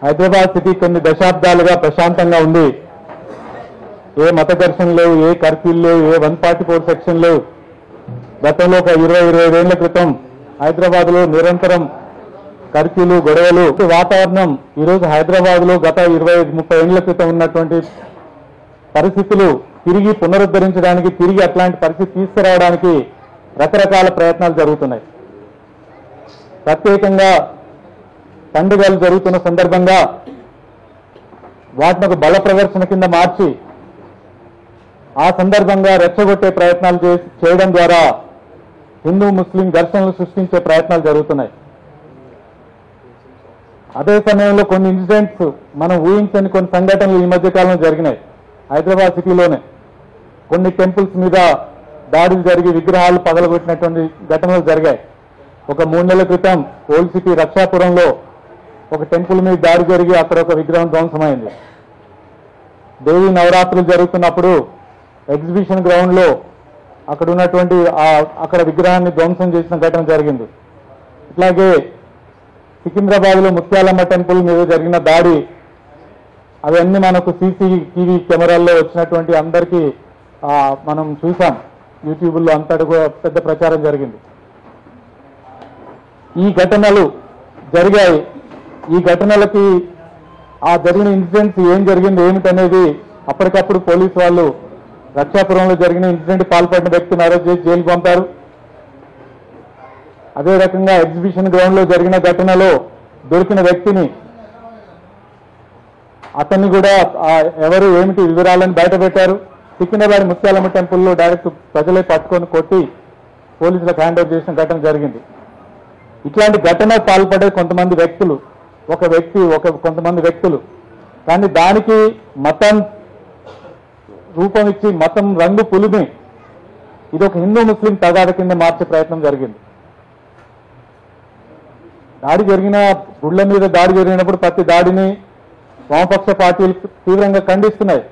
Hyderabad city కొన్ని దశాబ్దాలుగా ప్రశాంతంగా ఉంది. ఏ మత ఘర్షణ లేవు, ఏ కర్ఫ్యూలు లేవు, ఏ 144 సెక్షన్ లేవు. గతంలో ఒక 20-25 ఏళ్ల క్రితం హైదరాబాద్ లో నిరంతరం కర్ఫ్యూలు, గొడవలు వాతావరణం ఈరోజు హైదరాబాద్ లో గత 25-30 ఏళ్ల క్రితం ఉన్నటువంటి పరిస్థితులు తిరిగి పునరుద్ధరించడానికి, తిరిగి అట్లాంటి పరిస్థితి తీసుకురావడానికి రకరకాల ప్రయత్నాలు జరుగుతున్నాయి. ప్రత్యేకంగా పండుగలు జరుగుతున్న సందర్భంగా వాటిని ఒక బల ప్రదర్శన కింద మార్చి ఆ సందర్భంగా రెచ్చగొట్టే ప్రయత్నాలు చేయడం ద్వారా హిందూ ముస్లిం ఘర్షణలు సృష్టించే ప్రయత్నాలు జరుగుతున్నాయి. అదే సమయంలో కొన్ని ఇన్సిడెంట్స్ మనం ఊహించని కొన్ని సంఘటనలు ఈ మధ్య కాలంలో జరిగినాయి. హైదరాబాద్ సిటీలోనే కొన్ని టెంపుల్స్ మీద దాడులు జరిగి విగ్రహాలు పగలగొట్టినటువంటి ఘటనలు జరిగాయి. ఒక 3 నెలల క్రితం ఓల్డ్ సిటీ రక్షాపురంలో ఒక టెంపుల్ మీద దాడి జరిగి అక్కడ ఒక విగ్రహం ధ్వంసమైంది. దేవీ నవరాత్రులు జరుగుతున్నప్పుడు ఎగ్జిబిషన్ గ్రౌండ్ లో అక్కడ ఉన్నటువంటి అక్కడ విగ్రహాన్ని ధ్వంసం చేసిన ఘటన జరిగింది. ఇట్లాగే సికింద్రాబాద్ లో ముత్యాలమ్మ టెంపుల్ మీద జరిగిన దాడి, అవన్నీ మనకు CCTV కెమెరాల్లో వచ్చినటువంటి అందరికీ మనం చూసాం. యూట్యూబ్లో అంతటి కూడా పెద్ద ప్రచారం జరిగింది. ఈ ఘటనలు జరిగాయి. ఈ ఘటనలకి ఆ జరిగిన ఇన్సిడెంట్స్ ఏం జరిగింది ఏమిటనేది అప్పటికప్పుడు పోలీసు వాళ్ళు రక్షాపురంలో జరిగిన ఇన్సిడెంట్ పాల్పడిన వ్యక్తిని అరెస్ట్ చేసి జైలుకు పంపారు. అదే రకంగా ఎగ్జిబిషన్ గ్రౌండ్ లో జరిగిన ఘటనలో దొరికిన వ్యక్తిని, అతన్ని కూడా ఎవరు ఏమిటి వివరాలను బయటపెట్టారు. సికింద్రాబాద్ ముత్యాలమ్మ టెంపుల్లో డైరెక్ట్ ప్రజలే పట్టుకొని కొట్టి పోలీసులకు హ్యాండ్ ఓవర్ చేసిన ఘటన జరిగింది. ఇట్లాంటి ఘటన పాల్పడే కొంతమంది వ్యక్తులు, కొంతమంది వ్యక్తులు, కానీ దానికి మతం రూపం ఇచ్చి మతం రంగు పులిమి ఇది ఒక హిందూ ముస్లిం తగాద కింద మార్చే ప్రయత్నం జరిగింది. దాడి జరిగిన గుళ్ళ మీద దాడి జరిగినప్పుడు ప్రతి దాడిని వామపక్ష పార్టీలు తీవ్రంగా ఖండిస్తున్నాయి.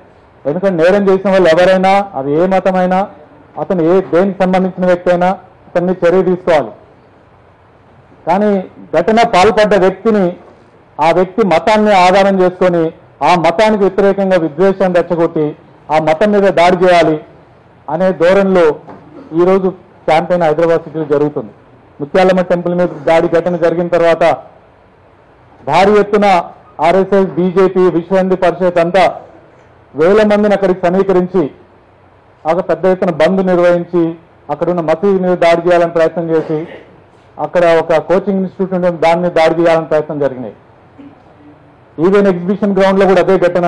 ఎందుకంటే నేరం చేసిన వాళ్ళు ఎవరైనా, అది ఏ మతమైనా, అతను దేనికి సంబంధించిన వ్యక్తి అయినా అతన్ని చర్య తీసుకోవాలి. కానీ ఘటన పాల్పడ్డ వ్యక్తిని, ఆ వ్యక్తి మతాన్ని ఆధారం చేసుకొని ఆ మతానికి వ్యతిరేకంగా విద్వేషాన్ని రెచ్చగొట్టి ఆ మతం మీద దాడి చేయాలి అనే ధోరణిలో ఈరోజు క్యాంపెయిన్ హైదరాబాద్ సిటీలో జరుగుతుంది. ముత్యాలమ్మ టెంపుల్ మీద దాడి ఘటన జరిగిన తర్వాత భారీ ఎత్తున RSS, BJP, విశ్వ హిందూ పరిషత్ అంతా వేల మందిని అక్కడికి సమీకరించి ఒక పెద్ద ఎత్తున బంద్ నిర్వహించి అక్కడున్న మసీదు మీద దాడి చేయాలని ప్రయత్నం చేసి, అక్కడ ఒక కోచింగ్ ఇన్స్టిట్యూట్ ఉండే దాని మీద దాడి చేయాలని ప్రయత్నం జరిగినాయి. ఈవెన్ ఎగ్జిబిషన్ గ్రౌండ్ లో కూడా అదే ఘటన,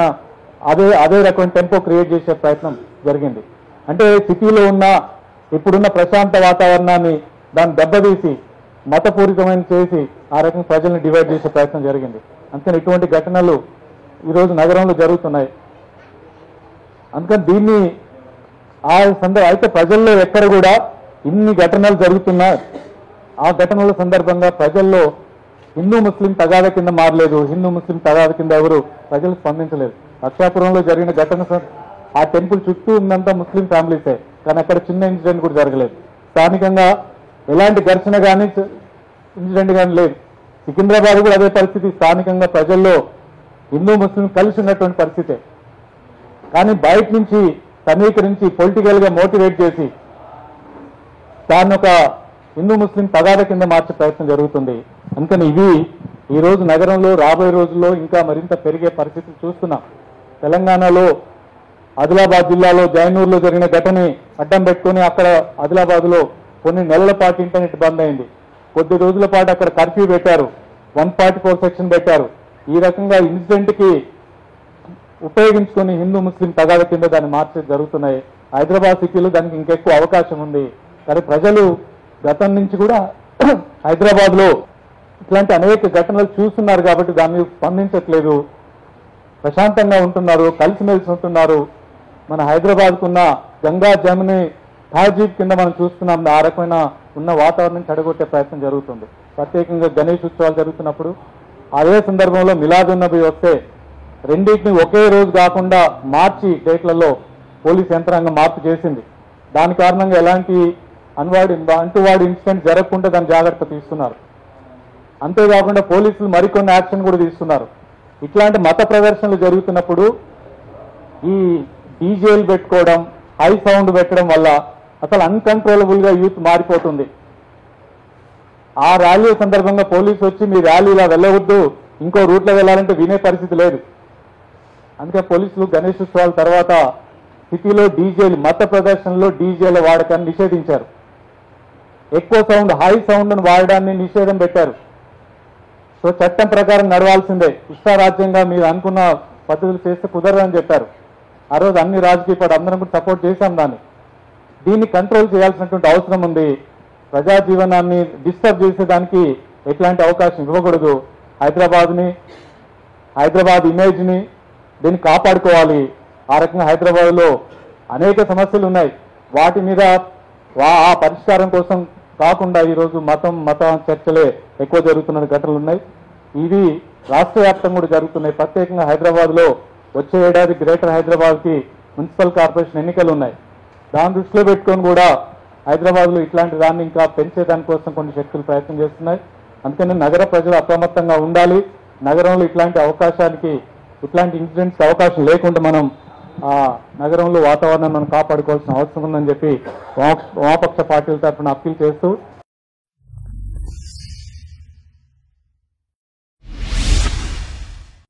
అదే రకమైన టెంపో క్రియేట్ చేసే ప్రయత్నం జరిగింది. అంటే సిటీలో ఇప్పుడున్న ప్రశాంత వాతావరణాన్ని దాన్ని దెబ్బతీసి మతపూరితమైన చేసి ఆ రకంగా ప్రజల్ని డివైడ్ చేసే ప్రయత్నం జరిగింది. అందుకని ఇటువంటి ఘటనలు ఈరోజు నగరంలో జరుగుతున్నాయి. అందుకని దీన్ని అయితే ప్రజల్లో ఎక్కడ కూడా ఇన్ని ఘటనలు జరుగుతున్నా ఆ ఘటనల సందర్భంగా ప్రజల్లో హిందూ ముస్లిం తగాద కింద మారలేదు. హిందూ ముస్లిం తగాద కింద ఎవరు ప్రజలు స్పందించలేదు. రక్షాపురంలో జరిగిన ఘటన ఆ టెంపుల్ చుట్టూ ఉందంతా ముస్లిం ఫ్యామిలీసే, కానీ అక్కడ చిన్న ఇన్సిడెంట్ కూడా జరగలేదు. స్థానికంగా ఎలాంటి ఘర్షణ కానీ ఇన్సిడెంట్ కానీ లేదు. సికింద్రాబాద్ కూడా అదే పరిస్థితి. స్థానికంగా ప్రజల్లో హిందూ ముస్లిం కలిసి ఉన్నటువంటి పరిస్థితే, కానీ బయట నుంచి సమీకరించి పొలిటికల్ గా మోటివేట్ చేసి దాన్ని ఒక హిందూ ముస్లిం తగాద కింద మార్చే ప్రయత్నం జరుగుతుంది. అందుకని ఇవి ఈరోజు నగరంలో రాబోయే రోజుల్లో ఇంకా మరింత పెరిగే పరిస్థితులు చూస్తున్నాం. తెలంగాణలో ఆదిలాబాద్ జిల్లాలో జైనూర్లో జరిగిన ఘటనని అడ్డం పెట్టుకుని అక్కడ ఆదిలాబాద్ లో కొన్ని నెలల పాటు ఇంటర్నెట్ బంద్ అయింది. కొద్ది రోజుల పాటు అక్కడ కర్ఫ్యూ పెట్టారు, 144 సెక్షన్ పెట్టారు. ఈ రకంగా ఇన్సిడెంట్ కి ఉపయోగించుకొని హిందూ ముస్లిం తగాద కింద దాన్ని మార్చే జరుగుతున్నాయి. హైదరాబాద్ సిటీలో దానికి ఇంకెక్కువ అవకాశం ఉంది. కానీ ప్రజలు గతం నుంచి కూడా హైదరాబాద్ లో ఇట్లాంటి అనేక ఘటనలు చూస్తున్నారు కాబట్టి దాన్ని స్పందించట్లేదు. ప్రశాంతంగా ఉంటున్నారు, కలిసిమెలిసి ఉంటున్నారు. మన హైదరాబాద్కున్న గంగా జముని తహజీబ్ కింద మనం చూస్తున్నాం. ఆ రకమైన ఉన్న వాతావరణం చెడగొట్టే ప్రయత్నం జరుగుతుంది. ప్రత్యేకంగా గణేష్ ఉత్సవాలు జరుగుతున్నప్పుడు అదే సందర్భంలో మిలాదున్నబీ వస్తే రెండింటిని ఒకే రోజు కాకుండా మార్చి డేట్లలో పోలీస్ యంత్రాంగం మార్పు చేసింది. దాని కారణంగా ఎలాంటి అంటువాడి ఇన్సిడెంట్ జరగకుండా దాని జాగ్రత్త తీసుకున్నారు. అంతేకాకుండా పోలీసులు మరికొన్ని యాక్షన్ కూడా తీసుకున్నారు. ఇట్లాంటి మత ప్రదర్శనలు జరుగుతున్నప్పుడు ఈ డీజేలు పెట్టుకోవడం, హై సౌండ్ పెట్టడం వల్ల అసలు అన్కంట్రోలబుల్ గా యూత్ మారిపోతుంది. ఆ ర్యాలీ సందర్భంగా పోలీసు వచ్చి మీ ర్యాలీ ఇలా వెళ్ళవద్దు, ఇంకో రూట్లో వెళ్ళాలంటే వినే పరిస్థితి లేదు. అందుకే పోలీసులు గణేష్ ఉత్సవాల తర్వాత సిటీలో డీజేలు, మత ప్రదర్శనలో డీజేల వాడకాన్ని నిషేధించారు. ఎక్కువ సౌండ్, హై సౌండ్ను వాడడాన్ని నిషేధం పెట్టారు. సో చట్టం ప్రకారం నడవాల్సిందే, ఇష్టారాజ్యంగా మీరు అనుకున్న పద్ధతులు చేస్తే కుదరదని చెప్పారు. ఆ రోజు అన్ని రాజకీయ పార్టీ అందరం కూడా సపోర్ట్ చేశాం దాన్ని. దీన్ని కంట్రోల్ చేయాల్సినటువంటి అవసరం ఉంది. ప్రజా జీవనాన్ని డిస్టర్బ్ చేసేదానికి ఎట్లాంటి అవకాశం ఇవ్వకూడదు. హైదరాబాద్ ఇమేజ్ని దీన్ని కాపాడుకోవాలి. ఆ రకంగా హైదరాబాద్లో అనేక సమస్యలు ఉన్నాయి. వాటి మీద ఆ పరిష్కారం కోసం కాకుండా ఈరోజు మత చర్చలే ఎక్కువ జరుగుతున్న ఘటనలు ఉన్నాయి. ఇవి రాష్ట్ర వ్యాప్తంగా కూడా జరుగుతున్నాయి. ప్రత్యేకంగా హైదరాబాద్లో వచ్చే ఏడాది గ్రేటర్ హైదరాబాద్కి మున్సిపల్ కార్పొరేషన్ ఎన్నికలు ఉన్నాయి. దాన్ని దృష్టిలో పెట్టుకొని కూడా హైదరాబాద్లో ఇట్లాంటి దాన్ని ఇంకా పెంచేదానికోసం కొన్ని శక్తులు ప్రయత్నం చేస్తున్నాయి. అందుకని నగర ప్రజలు అప్రమత్తంగా ఉండాలి. నగరంలో ఇట్లాంటి ఇన్సిడెంట్స్ అవకాశం లేకుండా మనం నగరంలో వాతావరణాన్ని మనం కాపాడుకోవాల్సిన అవసరం ఉందని చెప్పి వామపక్ష పార్టీల తరఫున అప్పీల్ చేస్తూ